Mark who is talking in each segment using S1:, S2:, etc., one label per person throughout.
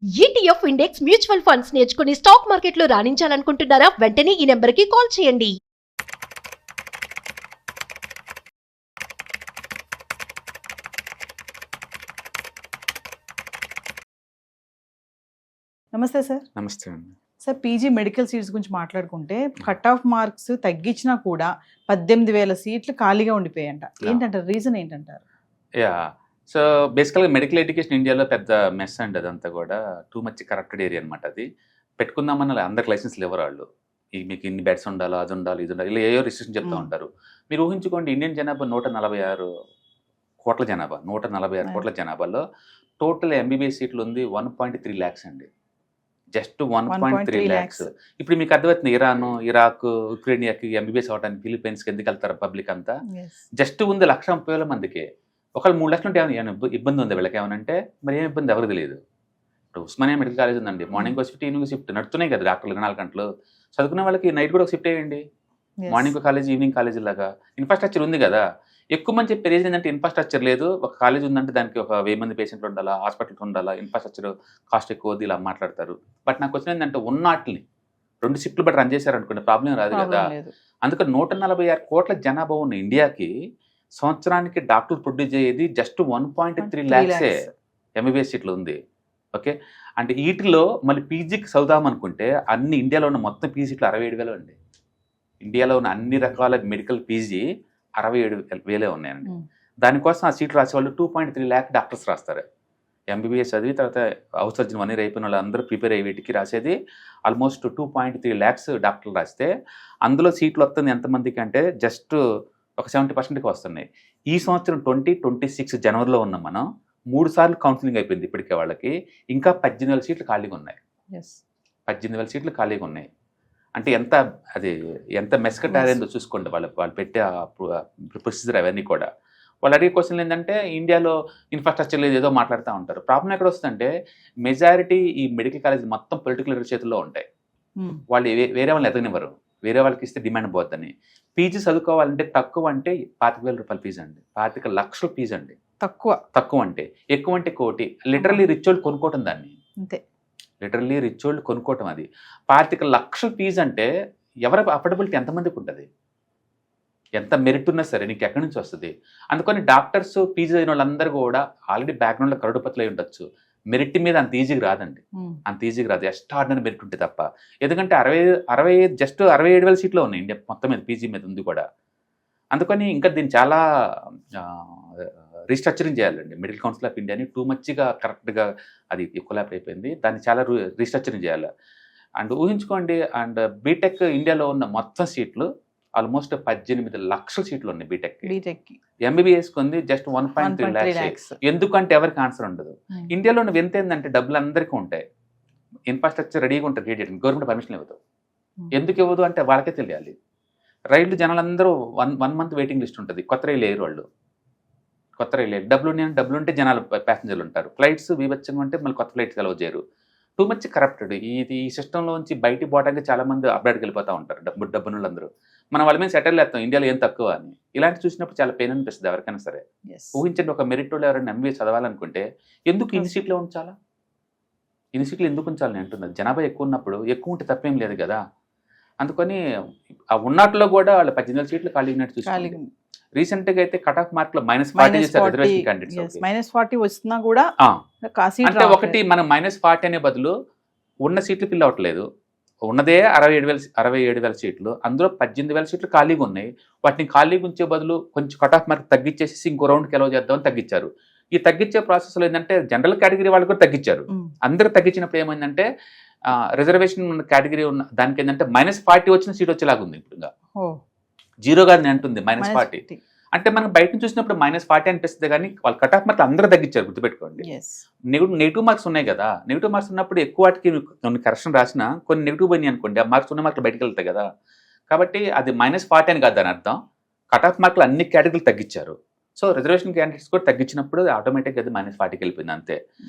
S1: ETF index mutual funds నేర్చుకుని stock మార్కెట్లో రాణించాలనుకుంటున్నారా? వెంటనే ఈ నెంబర్కి కాల్ చేయండి.
S2: నమస్తే సార్.
S3: నమస్తే అండి.
S2: సార్, పీజీ మెడికల్ సీట్స్ గురించి మాట్లాడుకుంటే కట్ ఆఫ్ మార్క్స్ తగ్గించినా కూడా 18,000 సీట్లు ఖాళీగా ఉండిపోయాయంట. ఏంటంటారు, రీజన్ ఏంటంటారు?
S3: యా సో బేసికల్గా మెడికల్ ఎడ్యుకేషన్ ఇండియాలో పెద్ద మెస్ అండి. అదంతా కూడా టూ మచ్ కరప్టెడ్ ఏరియా అనమాట. అది పెట్టుకుందామన్న అందరికి లైసెన్స్లు ఇవ్వరు వాళ్ళు. మీకు ఇన్ని బెడ్స్ ఉండాలి, అది ఉండాలి, ఇది ఉండాలి, ఇలా ఏయో రిస్ట్రిక్షన్ చెప్తూ ఉంటారు. మీరు ఊహించుకోండి, ఇండియన్ జనాభా 146 కోట్ల జనాభా. 146 కోట్ల జనాభాలో టోటల్ ఎంబీబీఎస్ సీట్లు ఉంది 1.3 lakhs అండి. Just 1.3 lakhs. ఇప్పుడు మీకు అర్థమవుతుంది, ఇరాన్, ఇరాక్, ఉక్రెయినియాకి ఎంబీబీఎస్ అవ్వడానికి ఫిలిపైన్స్కి ఎందుకు వెళ్తారు పబ్లిక్ అంతా? జస్ట్ ఉంది 1,30,000 మందికి. ఒకళ్ళు 3 లక్షలు ఉంటే ఏమైనా ఇబ్బంది ఉంది వీళ్ళకి ఏమనంటే? మరి ఏం ఇబ్బంది ఎవరికి తెలియదు. ఇప్పుడు ఉస్మానియా మెడికల్ కాలేజ్ ఉందండి, మార్నింగ్ ఒక షిఫ్ట్, ఈవినింగ్ షిఫ్ట్ నడుతున్నాయి కదా డాక్టర్లు 4 గంటలు. చదువుకునే వాళ్ళకి నైట్ కూడా ఒక షిఫ్ట్ వేయండి, మార్నింగ్ కాలేజ్, ఈవినింగ్ కాలేజ్ లాగా. ఇన్ఫ్రాస్ట్రక్చర్ ఉంది కదా. ఎక్కువ మంది చెప్పే రీజన్ ఏంటంటే ఇన్ఫ్రాస్ట్రక్చర్ లేదు. ఒక కాలేజ్ ఉందంటే దానికి ఒక 1000 మంది పేషెంట్లు ఉండాలా, హాస్పిటల్ ఉండాలా, ఇన్ఫ్రాస్ట్రక్చర్ కాస్ట్ ఎక్కువ, ఇలా మాట్లాడతారు. బట్ నాకు వచ్చిన ఏంటంటే ఉన్నట్లని 2 షిఫ్ట్లు బట్టి రన్ చేశారు అనుకోండి, ప్రాబ్లం రాదు కదా. అందుకని 146 కోట్ల జనాభా ఉన్న ఇండియాకి సంవత్సరానికి డాక్టర్లు ప్రొడ్యూస్ అయ్యేది జస్ట్ 1.3 lakhs ఎంబీబీఎస్ సీట్లు ఉంది. ఓకే, అంటే వీటిలో మళ్ళీ పీజీకి చదువుదాం అనుకుంటే అన్ని ఇండియాలో ఉన్న మొత్తం పీజీ సీట్లు 67,000 అండి. ఇండియాలో ఉన్న అన్ని రకాల మెడికల్ పీజీ 67,000 ఉన్నాయండి. దానికోసం ఆ సీట్లు రాసేవాళ్ళు 2.3 lakh డాక్టర్స్ రాస్తారు. ఎంబీబీఎస్ చదివి తర్వాత హౌస్ సర్జన్ 1 year అయిపోయిన వాళ్ళు అందరూ ప్రిపేర్ అయ్యి వీటికి రాసేది ఆల్మోస్ట్ 2.3 lakhs డాక్టర్లు రాస్తే అందులో సీట్లు వస్తుంది ఎంతమందికి అంటే జస్ట్ ఒక 70%కి వస్తున్నాయి. ఈ సంవత్సరం 2026 జనవరిలో ఉన్నాం మనం. 3 సార్లు కౌన్సిలింగ్ అయిపోయింది ఇప్పటికే వాళ్ళకి. ఇంకా 18,000 సీట్లు ఖాళీగా ఉన్నాయి. 18,000 సీట్లు ఖాళీగా ఉన్నాయి. అంటే ఎంత మెస్కటారేందో చూసుకోండి. వాళ్ళు పెట్టే ప్రొసీజర్ అవన్నీ కూడా. వాళ్ళు అడిగే క్వశ్చన్ ఏంటంటే ఇండియాలో ఇన్ఫ్రాస్ట్రక్చర్ లేదు ఏదో మాట్లాడుతూ ఉంటారు. ప్రాబ్లం ఎక్కడ వస్తుందంటే మెజారిటీ ఈ మెడికల్ కాలేజ్ మొత్తం పొలిటికల్ చేతుల్లో ఉంటాయి. వాళ్ళు వేరే వాళ్ళని ఎదగనివ్వరు, వేరే వాళ్ళకి ఇస్తే డిమాండ్ పోద్దని. పీజీ చదువుకోవాలంటే తక్కువ అంటే 25,000 రూపాయల ఫీజు అండి, 25 లక్షల ఫీజు అండి. తక్కువ అంటే, ఎక్కువ అంటే కోటి. లిటరల్లీ రిచ్ వాళ్ళు కొనుక్కోవటం దాన్ని, అంతే. లిటరల్లీ రిచ్ వాళ్ళు కొనుక్కోవటం అది. 25 లక్షల ఫీజు అంటే ఎవరి అఫోర్డబిలిటీ ఎంతమందికి ఉంటుంది? ఎంత మెరిట్ ఉన్నా సరే నీకు ఎక్కడి నుంచి వస్తుంది? అందుకని డాక్టర్స్ పీజీ అయిన వాళ్ళందరూ కూడా ఆల్రెడీ బ్యాక్గ్రౌండ్లో కరోడుపతులు అయి ఉండొచ్చు. మెరిట్ మీద అంత ఈజీగా రాదండి, అంత ఈజీగా రాదు. ఎక్స్ట్రాడినరీ మెరిట్ ఉంటే తప్ప. ఎందుకంటే 67,000 సీట్లు ఉన్నాయి ఇండియా మొత్తం మీద, పీజీ మీద ఉంది కూడా. అందుకని ఇంకా దీన్ని చాలా రీస్ట్రక్చరింగ్ చేయాలండి. మెడికల్ కౌన్సిల్ ఆఫ్ ఇండియాని టూ మచ్గా కరెక్ట్గా అది కొలాబ్ అయిపోయింది. దాన్ని చాలా రీస్ట్రక్చరింగ్ చేయాలి. అండ్ ఊహించుకోండి, అండ్ బీటెక్ ఇండియాలో ఉన్న మొత్తం సీట్లు ఆల్మోస్ట్ 18 లక్షల సీట్లు ఉన్నాయి బీటెక్కి. ఎంబీబీఎస్కి ఉంది జస్ట్ 1.3 lakhs. ఎందుకంటే ఎవరికి ఆన్సర్ ఉండదు. ఇండియాలో ఎంత ఏంటంటే డబ్బులు అందరికీ ఉంటాయి, ఇన్ఫ్రాస్ట్రక్చర్ రెడీగా ఉంటుంది, గవర్నమెంట్ పర్మిషన్ ఇవ్వదు. ఎందుకు ఇవ్వదు అంటే వాళ్ళకే తెలియాలి. రైళ్ళు జనాలందరూ 1 month వెయిటింగ్ లిస్ట్ ఉంటుంది. కొత్త రైలు వేయరు వాళ్ళు, కొత్త రైలు వేయరు. డబ్బులు ఉంటే జనాలు ప్యాసింజర్లు ఉంటారు. ఫ్లైట్స్ వివచ్చంగా ఉంటే మళ్ళీ కొత్త ఫ్లైట్స్ అలౌ చేయరు. Too much corrupted. ఈ సిస్టంలోంచి బయటికి పోవడానికి చాలా మంది అబ్రాడ్కి వెళ్ళిపోతూ ఉంటారు, డబ్బులు అందరూ. మనం వాళ్ళ మీద సెటిల్ చేస్తాం, ఇండియాలో ఏం తక్కువ అని. ఇలాంటి చూసినప్పుడు చాలా పెయిన్ అనిపిస్తుంది ఎవరికైనా సరే. ఊహించండి, ఒక మెరిట్ వాళ్ళు ఎవరైనా ఎంబీఏ చదవాలనుకుంటే ఎందుకు ఇన్ని సీట్లు ఉంచాలా? ఇన్ని సీట్లు ఎందుకు ఉంచాలని అంటున్నారు. జనాభా ఎక్కువ ఉన్నప్పుడు ఎక్కువ ఉంటే తప్పేం లేదు కదా. అందుకని ఆ ఉన్నట్లో కూడా వాళ్ళు 18,000 సీట్లు ఖాళీ ఉన్నట్టు చూసుకోవాలి. రీసెంట్గా అయితే కట్ ఆఫ్ మార్క్ లో -40 చేశారు రిజర్వేషన్ క్యాండిడేట్స్.
S2: -40 వచ్చినా కూడా
S3: అంటే ఒకటి మనం -40 అనే బదులు ఉన్న సీట్లు ఫిల్ అవ్వట్లేదు. ఉన్నదే 67,000 సీట్లు, అందులో 18,000 సీట్లు ఖాళీగా ఉన్నాయి. వాటిని ఖాళీగా ఉంచే బదులు కొంచెం కట్ ఆఫ్ మార్క్ తగ్గించేసి ఇంకో రౌండ్కి ఎలా చేద్దామని తగ్గించారు. ఈ తగ్గించే ప్రాసెస్లో ఏంటంటే జనరల్ కేటగిరీ వాళ్ళు కూడా తగ్గించారు. అందరూ తగ్గించినప్పుడు ఏమైందంటే రిజర్వేషన్ ఉన్న కేటగిరీ ఉన్న దానికి ఏంటంటే -40 వచ్చిన సీట్ వచ్చేలాగా ఉంది. ఇప్పుడు జీరోగా అంటుంది -40. అంటే మనం బయట నుంచి చూసినప్పుడు -40 అనిపిస్తుంది, కానీ వాళ్ళు కట్ ఆఫ్ మార్క్స్ అందరూ తగ్గించారు. గుర్తుపెట్టుకోండి, నెగిటివ్ మార్క్స్ ఉన్నాయి కదా. నెగిటివ్ మార్క్స్ ఉన్నప్పుడు ఎక్కువ వాటికి కొన్ని కరెక్షన్ రాసినా కొన్ని నెగిటివ్ పోయినాయి అనుకోండి, ఆ మార్క్స్ ఉన్న మార్కులు బయటకు వెళ్తాయి కదా. కాబట్టి అది -40 అని కాదు దాని అర్థం. కట్ ఆఫ్ మార్కులు అన్ని కేటగిరీలు తగ్గించారు. సో రిజర్వేషన్ క్యాండిడేట్స్ కూడా తగ్గించినప్పుడు ఆటోమేటిక్గా అది -40కి వెళ్ళిపోయింది, అంతే.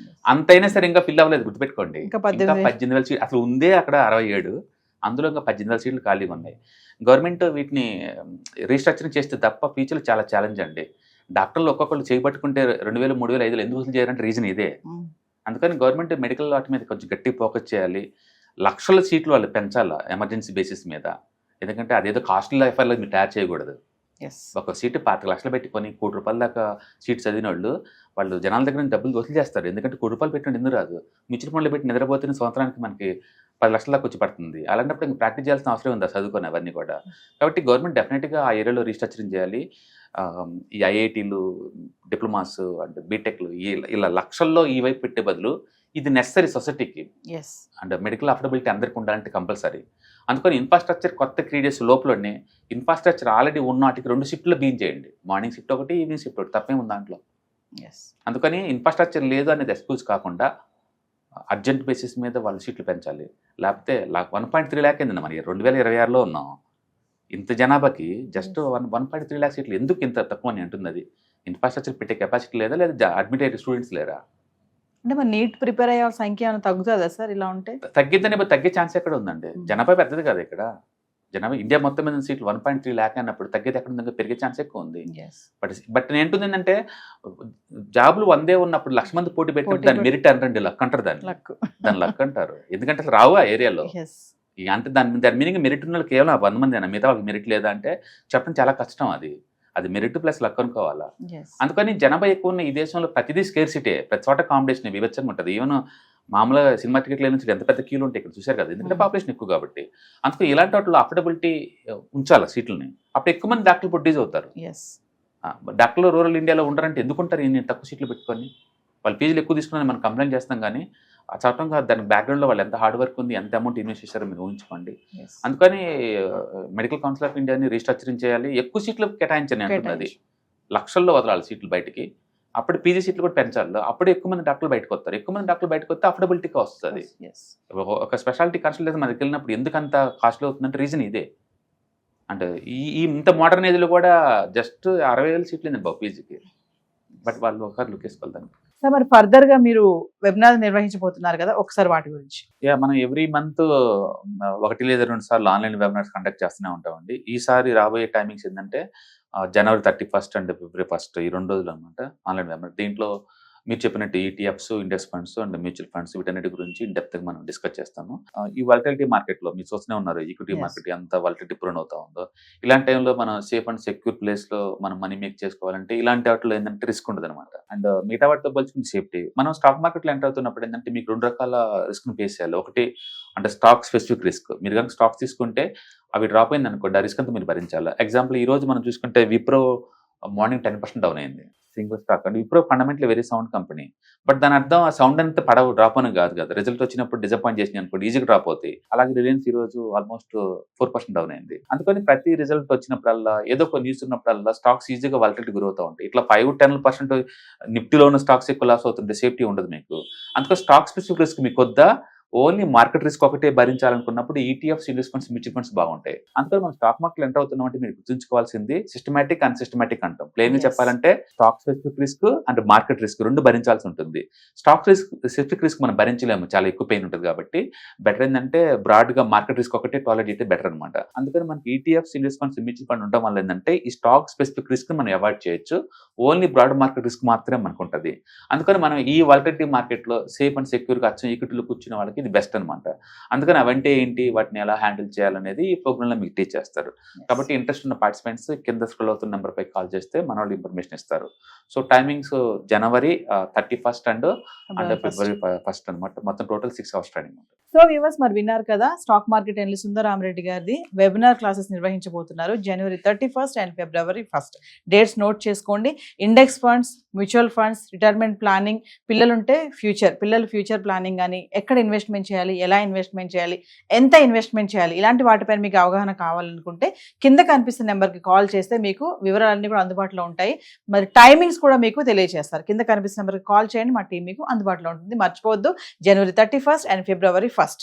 S3: అంతైనా సరే ఇంకా ఫిల్ అవ్వలేదు. గుర్తుపెట్టుకోండి, ఇంకా 18,000 సీట్లు అసలు ఉందే అక్కడ 67, అందులో ఇంకా 18,000 సీట్లు ఖాళీగా ఉన్నాయి. గవర్నమెంట్ వీటిని రీస్ట్రక్చరింగ్ చేస్తే తప్ప ఫ్యూచర్లో చాలా ఛాలెంజ్ అండి. డాక్టర్లు ఒక్కొక్కరు చేయబట్టుకుంటే 2,000, 3,000, 5,000 ఎందుకు వసూలు చేయాలంటే రీజన్ ఇదే. అందుకని గవర్నమెంట్ మెడికల్ వాటి మీద కొంచెం గట్టి ఫోకస్ చేయాలి. లక్షల సీట్లు వాళ్ళు పెంచాలా ఎమర్జెన్సీ బేసిస్ మీద. ఎందుకంటే అదేదో కాస్ట్లీ లైఫ్ అలా మీరు తయారు చేయకూడదు.
S2: ఎస్
S3: ఒక సీటు 25 లక్షలు పెట్టుకొని ₹1,00,00,000 దాకా సీట్ చదివిన వాళ్ళు జనాల దగ్గర నుంచి డబ్బులు వసూలు చేస్తారు. ఎందుకంటే ₹1,00,00,000 పెట్టిన ఎందుకు రాదు. మ్యూచువల్ ఫండ్లో పెట్టి నిద్రపోతున్న సంవత్సరానికి మనకి 10 లక్షల దాకా వచ్చి పడుతుంది. అలాంటప్పుడు ఇంకా ప్రాక్టీస్ చేయాల్సిన అవసరం ఉందా చదువుకొని అవన్నీ కూడా. కాబట్టి గవర్నమెంట్ డెఫినెట్గా ఆ ఏరియాలో రీస్ట్రక్చరింగ్ చేయాలి. ఈ ఐఐటీలు, డిప్లొమాస్ అంటే బీటెక్లు ఇలా లక్షల్లో ఈ వైపు పెట్టే బదులు ఇది నెసరీ సొసైటీకి.
S2: ఎస్
S3: అండ్ మెడికల్ అఫోర్డబిలిటీ అందరికీ ఉండాలంటే కంపల్సరీ. అందుకని ఇన్ఫ్రాస్ట్రక్చర్ కొత్త క్రియేట్ చేసే లోపలనే ఇన్ఫ్రాస్ట్రక్చర్ ఆల్రెడీ ఉన్న వాటికి 2 షిఫ్ట్లు బీన్ చేయండి. మార్నింగ్ షిఫ్ట్ ఒకటి, ఈవినింగ్ షిఫ్ట్ ఒకటి, తప్పేం ఉంది దాంట్లో.
S2: ఎస్
S3: అందుకని ఇన్ఫ్రాస్ట్రక్చర్ లేదు అనేది ఎక్స్క్యూజ్ కాకుండా అర్జెంట్ బేసిస్ మీద వాళ్ళు సీట్లు పెంచాలి. లేకపోతే 1.3 lakh ఏంటండి మరి 2026లో ఉన్నాం. ఇంత జనాభాకి జస్ట్ 1.3 lakh సీట్లు ఎందుకు ఇంత తక్కువ అని అంటుంది. అది ఇన్ఫ్రాస్ట్రక్చర్ పెట్టే కెపాసిటీ లేదా, లేదా అడ్మిట్ అయ్యే స్టూడెంట్స్ లేరా?
S2: అంటే మరి నీట్ ప్రిపేర్ అయ్యే సంఖ్య ఏమైనా తగ్గుతుందా సార్ ఇలా ఉంటే?
S3: తగ్గిద్దని తగ్గే ఛాన్స్ ఎక్కడ ఉందండి? జనాభా పెద్దది కదా ఇక్కడ. జనాభా ఇండియా మొత్తం మీద సీట్లు 1.3 lakh అన్నప్పుడు తగ్గేది ఎక్కడ ఉందంటే పెరిగే ఛాన్స్ ఎక్కువ ఉంది. బట్ ఏంటుందంటే జాబులు 100 ఉన్నప్పుడు 1,00,000 మంది పోటీ పెట్టి దాని మెరిట్ అంటారండి. లక్ అంటారు దాన్ని లక్ అంటారు. ఎందుకంటే అసలు రావు ఆ ఏరియాలో. అంటే దాని మీనింగ్ మెరిట్ ఉన్న వాళ్ళు కేవలం 100 మంది అయినా, మిగతా వాళ్ళకి మెరిట్ లేదా అంటే చెప్పడం చాలా కష్టం. అది మెరిట్ ప్లస్ లక్ అనుకోవాలా. అందుకని జనాభా ఎక్కువ ఉన్న ఈ దేశంలో ప్రతిదీ స్కేర్సిటీ, ప్రతి చోట కాంపిటీషన్ వివచ్చంగా ఉంటుంది. ఈవెన్ మామూలుగా సినిమా టికెట్ల నుంచి ఎంత పెద్ద క్యూలు ఉంటాయి ఇక్కడ చూశారు కదా. ఎందుకంటే పాపులేషన్ ఎక్కువ కాబట్టి. అందుకని ఇలాంటి వాటిలో అఫోర్డబిలిటీ ఉంచాలి సీట్లని. అప్పుడు ఎక్కువ మంది డాక్టర్లు ప్రొడ్యూస్ అవుతారు. డాక్టర్లు రూరల్ ఇండియాలో ఉండరంటే ఎందుకుంటారు ఇన్ని తక్కువ సీట్లు పెట్టుకొని? వాళ్ళు ఫీజులు ఎక్కువ తీసుకున్నారని మనం కంప్లైంట్ చేస్తాం, కానీ ఆ చట్టంగా దాని బ్యాక్గ్రౌండ్లో వాళ్ళు ఎంత హార్డ్ వర్క్ ఉంది, ఎంత అమౌంట్ ఇన్వెస్ట్ చేశారో మీరు ఊహించుకోండి. అందుకని మెడికల్ కౌన్సిల్ ఆఫ్ ఇండియాని రీస్ట్రక్చరింగ్ చేయాలి. ఎక్కువ సీట్లు కేటాయించని అంటుంది. అది లక్షల్లో వదలాలి సీట్లు బయటికి. అప్పుడు పీజీ సీట్లు కూడా పెంచాలి. అప్పుడు ఎక్కువ మంది డాక్టర్లు బయటకు వస్తారు. ఎక్కువ మంది డాక్టర్లు బయటకు వస్తే అఫోర్డబిలిటీగా వస్తుంది. ఒక స్పెషాలిటీ కన్సల్టేషన్ మనకి వెళ్ళినప్పుడు ఎందుకు అంత కాస్ట్లీ అవుతుందంటే రీజన్ ఇదే. అంటే ఈ ఇంత మోడర్న్ ఏజ్లో కూడా జస్ట్ 60,000 సీట్లు ఉంది బాబు పీజీకి. బట్ వాళ్ళు ఒకసారి లుక్ వేసుకోవాలి.
S2: సార్ మరి ఫర్దర్ గా మీరు వెబినార్ నిర్వహించబోతున్నారు కదా, ఒకసారి వాటి గురించి.
S3: మనం ఎవ్రీ మంత్ 1 లేదా 2 సార్లు ఆన్లైన్ వెబినార్స్ కండక్ట్ చేస్తూనే ఉంటామండి. ఈసారి రాబోయే టైమింగ్స్ ఏంటంటే January 31st and February 1st ఈ 2 రోజులు అనమాట ఆన్లైన్ వెబినార్. దీంట్లో మీరు చెప్పినట్టు ETFs, index funds and mutual funds వీటన్నిటి గురించి ఇన్ డెప్త్ మనం డిస్కస్ చేస్తాము. ఈ వాలటిలిటీ మార్కెట్లో మీరు చూస్తూనే ఉన్నారు, ఈక్విటీ మార్కెట్ ఎంత వాలటిలిటీ ప్రూన్ అవుతా ఉందో. ఇలాంటి టైంలో మనం సేఫ్ అండ్ సెక్యూర్ ప్లేస్లో మనం మనీ మేక్ చేసుకోవాలంటే ఇలాంటి వాటిలో ఏంటంటే రిస్క్ ఉండదు అనమాట. అండ్ మిగతా వాటితో పోల్చుకుని సేఫ్టీ. మనం స్టాక్ మార్కెట్లో ఎంటర్ అవుతున్నప్పుడు ఏంటంటే మీకు 2 రకాల రిస్క్ని ఫేస్ చేయాలి. ఒకటి అంటే స్టాక్ స్పెసిఫిక్ రిస్క్. మీరు కనుక స్టాక్స్ తీసుకుంటే అవి డ్రాప్ అయింది అనుకోండి, ఆ రిస్క్ అంతా మీరు భరించాలి. ఎగ్జాంపుల్ ఈ రోజు మనం చూసుకుంటే విప్రో మార్నింగ్ 10% డౌన్ అయింది. Single stock and Wipro fundamentally very sound company. But దాని అర్థం ఆ సౌండ్ అంతా డ్రాప్ అని కాదు కదా. రిజల్ట్ వచ్చినప్పుడు డిసప్పాయింట్ చేసినాయి అనుకోండి, ఈజీగా డ్రాప్ అవుతాయి. అలాగే రిలయన్స్ ఈ రోజు ఆల్మోస్ట్ 4% డౌన్ అయింది. అందుకని ప్రతి రిజల్ట్ వచ్చినప్పుడల్లా ఏదో ఒక న్యూస్ ఉన్నప్పుడల్లా స్టాక్స్ ఈజీగా వాలటిలిటీ గ్రో అవుతూ ఉంటాయి. ఇట్లా 5-10% నిఫ్టీలో ఉన్న స్టాక్స్ ఎక్కువ లాస్ అవుతుంటే సేఫ్టీ ఉండదు మీకు. అందుకని స్టాక్ స్పెసిఫిక్ రిస్క్ మీకు వద్దా, ఓన్లీ మార్కెట్ రిస్క్ ఒకటే భరించాలనుకున్నప్పుడు ETFs, index funds, mutual funds బాగుంటాయి. అందుకని మనం స్టాక్ మార్కెట్ ఎంటర్ అవుతున్నాం అంటే మీరు గుర్తుంచుకోవాల్సింది సిస్టమాటిక్, అన్సిస్టమాటిక్ అంటాం. ప్లెయిన్గా చెప్పాలంటే stock specific risk and market risk 2 భరించాల్సి ఉంటుంది. స్టాక్ స్పెసిఫిక్ రిస్క్ మనం భరించలేము, చాలా ఎక్కువ పెయిన్ ఉంటుంది. కాబట్టి బెటర్ ఏంటంటే బ్రాడ్గా మార్కెట్ రిస్క్ ఒకటే టాలరేట్ అయితే బెటర్ అనమాట. అందుకని మనకి ETFs, index funds, mutual fund ఉండడం వల్ల ఏంటంటే ఈ స్టాక్ స్పెసిఫిక్ రిస్క్ మనం అవాయిడ్ చేయొచ్చు. ఓన్లీ బ్రాడ్ మార్కెట్ రిస్క్ మాత్రమే మనకు ఉంటుంది. అందుకని మనం ఈ వాలటిలిటీ మార్కెట్లో సేఫ్ అండ్ సెక్యూర్గా అచ్చం ఈక్విటీలో కూర్చున్న వాళ్ళకి ఇది బెస్ట్ అనమాట. అందుకని అవంటే ఏంటి, వాటిని ఎలా హ్యాండిల్ చేయాలనేది ఈ ప్రోగ్రామ్లో మీకు టీచ్ చేస్తారు. కాబట్టి ఇంట్రెస్ట్ ఉన్న పార్టిసిపెంట్స్ కింద స్క్రోల్ అవుతున్న నెంబర్పై కాల్ చేస్తే మన వాళ్ళు ఇన్ఫర్మేషన్ ఇస్తారు. So timings January 31st and February 1st అనమాట. మొత్తం టోటల్ 6 hours ట్రైనింగ్ ఉంటుంది.
S2: సో వ్యూవర్స్ మరి విన్నారు కదా, స్టాక్ మార్కెట్ ఎనలిస్ట్ సుందరరామరెడ్డి గారిది వెబినార్ క్లాసెస్ నిర్వహించబోతున్నారు January 31st and February 1st. Dates note చేసుకోండి. Index funds, mutual funds, retirement planning, పిల్లలుంటే పిల్లల ఫ్యూచర్ ప్లానింగ్ అని, ఎక్కడ ఇన్వెస్ట్మెంట్ చేయాలి, ఎలా ఇన్వెస్ట్మెంట్ చేయాలి, ఎంత ఇన్వెస్ట్మెంట్ చేయాలి, ఇలాంటి వాటిపైన మీకు అవగాహన కావాలనుకుంటే కింద కనిపిస్తున్న నెంబర్కి కాల్ చేస్తే మీకు వివరాలన్నీ కూడా అందుబాటులో ఉంటాయి. మరి టైమింగ్స్ కూడా మీకు తెలియజేస్తారు. కింద కనిపిస్తున్న నెంబర్కి కాల్ చేయండి, మా టీం మీకు అందుబాటులో ఉంటుంది. మర్చిపోవద్దు, January 31st and February 1st.